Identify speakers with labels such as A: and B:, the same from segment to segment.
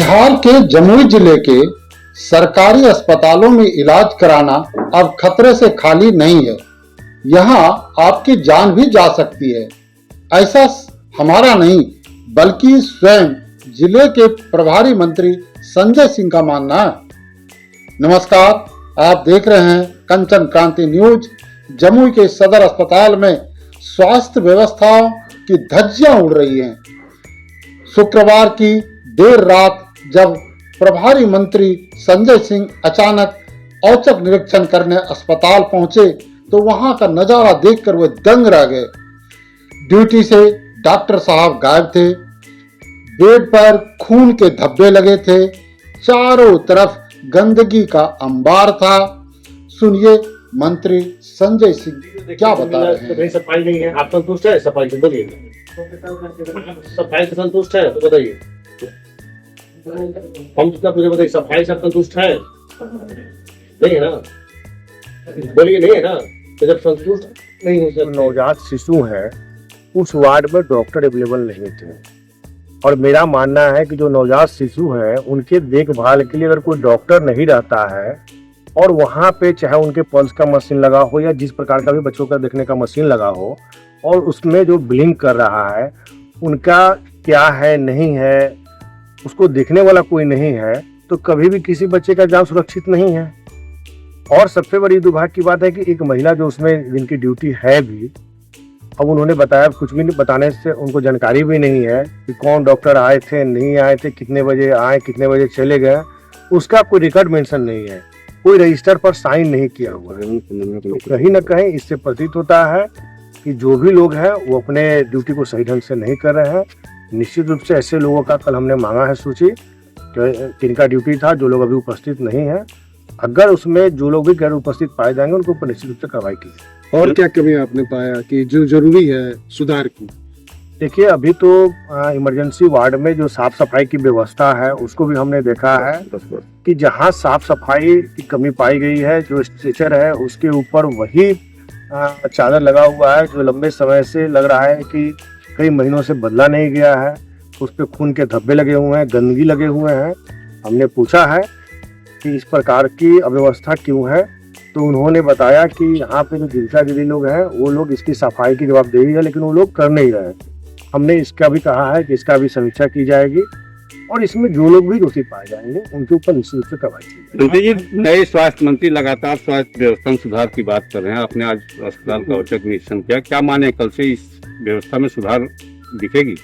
A: बिहार के जमुई जिले के सरकारी अस्पतालों में इलाज कराना अब खतरे से खाली नहीं है। यहां आपकी जान भी जा सकती है। ऐसा हमारा नहीं बल्कि स्वयं जिले के प्रभारी मंत्री संजय सिंह का मानना है। नमस्कार, आप देख रहे हैं कंचन क्रांति न्यूज। जमुई के सदर अस्पताल में स्वास्थ्य व्यवस्थाओं की धज्जियां उड़ रही हैं। शुक्रवार की देर रात जब प्रभारी मंत्री संजय सिंह अचानक औचक निरीक्षण करने अस्पताल पहुंचे तो वहां का नजारा देखकर वे दंग रह गए। ड्यूटी से डॉक्टर साहब गायब थे, बेड पर खून के धब्बे लगे थे, चारों तरफ गंदगी का अंबार था। सुनिए मंत्री संजय सिंह क्या बता रहे हैं।
B: सफाई नहीं है, आप संतुष्ट है? सफाई से बोलिए। सफाई से संतुष्ट है तो बताइए। हम जितना मुझे बताइए, सफाई से संतुष्ट है? नहीं है ना? बोलिए नहीं है ना? तो जब संतुष्ट नहीं हो सकते,
C: नवजात शिशु है उस वार्ड में डॉक्टर अवेलेबल नहीं थे। और मेरा मानना है कि जो नवजात शिशु है उनके देखभाल के लिए अगर कोई डॉक्टर नहीं रहता है और वहाँ पे चाहे उनके पल्स का मशीन लगा हो या जिस प्रकार का भी बच्चों का देखने का मशीन लगा हो और उसमें जो ब्लिंक कर रहा है उनका क्या है नहीं है उसको देखने वाला कोई नहीं है तो कभी भी किसी बच्चे का जान सुरक्षित नहीं है। और सबसे बड़ी दुर्भाग्य की बात है कि एक महिला जो उसमें जिनकी ड्यूटी है भी, अब उन्होंने बताया, कुछ भी नहीं बताने से उनको जानकारी भी नहीं है कि कौन डॉक्टर आए थे नहीं आए थे, कितने बजे आए कितने बजे चले गए, उसका कोई रिकॉर्ड मेंशन नहीं है, कोई रजिस्टर पर साइन नहीं किया हुआ है। तो कहीं ना कहीं इससे प्रतीत होता है कि जो भी लोग हैं वो अपने ड्यूटी को सही ढंग से नहीं कर रहे हैं। निश्चित रूप से ऐसे लोगों का कल हमने मांगा है सूची जिनका ड्यूटी था, जो लोग अभी उपस्थित नहीं है। अगर उसमें जो लोग भी गैर उपस्थित पाए जाएंगे उनको ऊपर निश्चित रूप से कार्रवाई की।
D: और क्या कमी आपने पाया कि जो जरूरी है सुधार की?
C: देखिए, अभी तो इमरजेंसी वार्ड में जो साफ सफाई की व्यवस्था है उसको भी हमने देखा है कि जहां साफ सफाई की कमी पाई गई है, जो स्ट्रेचर है उसके ऊपर वही चादर लगा हुआ है जो लंबे समय से लग रहा है कि कई महीनों से बदला नहीं गया है। उस पर खून के धब्बे लगे हुए हैं, गंदगी लगे हुए हैं। हमने पूछा है कि इस प्रकार की अव्यवस्था क्यों है, तो उन्होंने बताया कि यहाँ पे जो दिलसा दीदी लोग हैं वो लोग इसकी सफाई की जवाबदेही है लेकिन वो लोग कर नहीं रहे। हमने इसका भी कहा है कि इसका भी समीक्षा की जाएगी और इसमें जो लोग भी दोषी पाए जाएंगे उनके ऊपर निश्चित रूप से कार्रवाई की जाएगी।
E: जी, नए स्वास्थ्य मंत्री लगातार स्वास्थ्य व्यवस्था में सुधार की बात कर रहे हैं। आपने आज अस्पताल का औचक निरीक्षण किया, क्या माने कल से इस व्यवस्था में सुधार दिखेगी?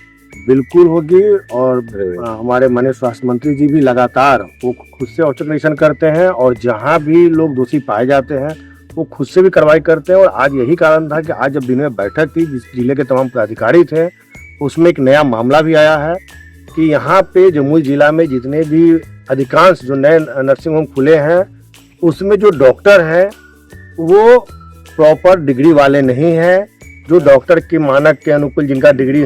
C: बिल्कुल होगी। और हमारे माननीय स्वास्थ्य मंत्री जी भी लगातार वो खुद से औचक निरीक्षण करते हैं और जहां भी लोग दोषी पाए जाते हैं वो खुद से भी कार्रवाई करते हैं। और आज यही कारण था कि आज जब दिन में बैठक थी, जिस जिले के तमाम पदाधिकारी थे, उसमें एक नया मामला भी आया है कि यहाँ पे जमुई जिला में जितने भी अधिकांश जो नए नर्सिंग होम खुले हैं उसमें जो डॉक्टर हैं वो प्रॉपर डिग्री वाले नहीं हैं, जो डॉक्टर के मानक के अनुकूल जिनका डिग्री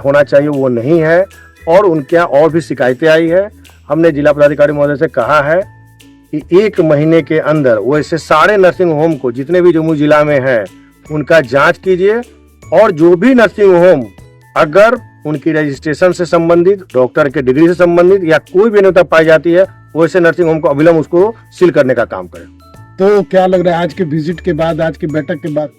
C: होना चाहिए वो नहीं है। और उनके यहाँ और भी शिकायतें आई है। हमने जिला पदाधिकारी महोदय से कहा है कि 1 महीने के अंदर वैसे सारे नर्सिंग होम को जितने भी जमुई जिला में हैं उनका जांच कीजिए और जो भी नर्सिंग होम अगर उनकी रजिस्ट्रेशन से संबंधित, डॉक्टर के डिग्री से संबंधित या कोई भी न्यूनता पाई जाती है वैसे नर्सिंग होम को अविलंब उसको सील करने का काम करें।
D: तो क्या लग रहा है आज के विजिट के बाद, आज की बैठक के बाद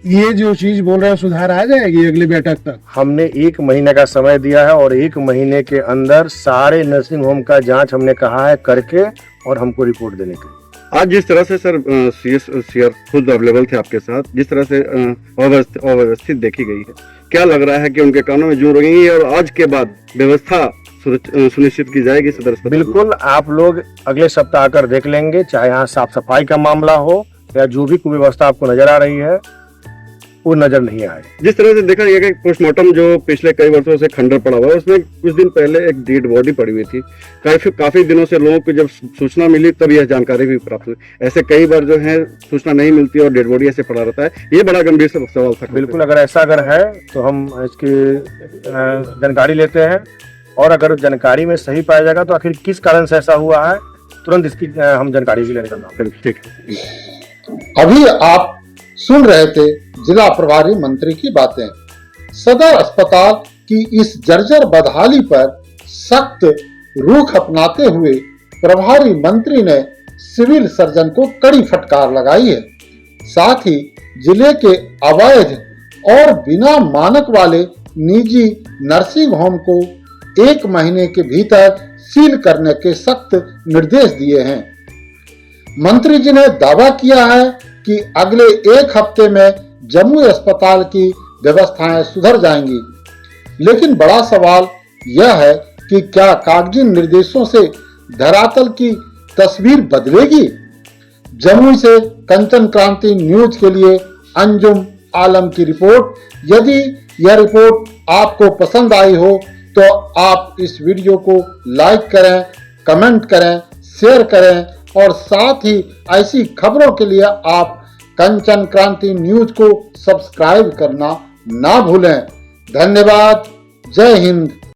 D: ये जो चीज बोल रहे हैं सुधार आ जाएगी अगली बैठक तक?
C: हमने 1 महीने का समय दिया है और 1 महीने के अंदर सारे नर्सिंग होम का जांच हमने कहा है करके और हमको रिपोर्ट देने के।
E: आज जिस तरह से सर सीआर खुद अवेलेबल थे आपके साथ, जिस तरह से अव्यवस्थित देखी गई है, क्या लग रहा है कि उनके कानों में जूं रहेंगी और आज के बाद व्यवस्था सुनिश्चित की जाएगी सदर अस्पताल?
C: बिल्कुल, आप लोग अगले सप्ताह आकर देख लेंगे, चाहे यहाँ साफ सफाई का मामला हो या जो भी कुव्यवस्था आपको नजर आ रही है वो नजर नहीं आए।
E: जिस तरह से देखा गया कि पोस्टमार्टम जो पिछले कई वर्षों से खंडर पड़ा हुआ है उसमें कुछ दिन पहले एक डेड बॉडी पड़ी हुई थी। काफी दिनों से लोगों को जब सूचना मिली तब यह जानकारी भी प्राप्त हुई। ऐसे कई बार जो है सूचना नहीं मिलती और डेड बॉडी ऐसे पड़ा रहता है, ये बड़ा गंभीर सवाल था।
C: बिल्कुल, अगर ऐसा है तो हम इसकी जानकारी लेते हैं और अगर जानकारी में सही पाया जाएगा तो आखिर किस कारण से ऐसा हुआ है तुरंत इसकी हम जानकारी भी लेने का काम करेंगे।
E: ठीक।
A: अभी आप सुन रहे थे जिला प्रभारी मंत्री की बातें। सदर अस्पताल की इस जर्जर बदहाली पर सख्त रुख अपनाते हुए प्रभारी मंत्री ने सिविल सर्जन को कड़ी फटकार लगाई है। साथ ही जिले के अवैध और बिना मानक वाले निजी नर्सिंग होम को 1 महीने के भीतर सील करने के सख्त निर्देश दिए हैं। मंत्री जी ने दावा किया है कि अगले 1 हफ्ते में जमुई अस्पताल की व्यवस्थाएं सुधर जाएंगी, लेकिन बड़ा सवाल यह है कि क्या कागजी निर्देशों से धरातल की तस्वीर बदलेगी? जमुई से कंचन क्रांति न्यूज के लिए अंजुम आलम की रिपोर्ट। यदि यह रिपोर्ट आपको पसंद आई हो तो आप इस वीडियो को लाइक करें, कमेंट करें, शेयर करें और साथ ही ऐसी खबरों के लिए आप कंचन क्रांति न्यूज को सब्सक्राइब करना ना भूलें। धन्यवाद। जय हिंद।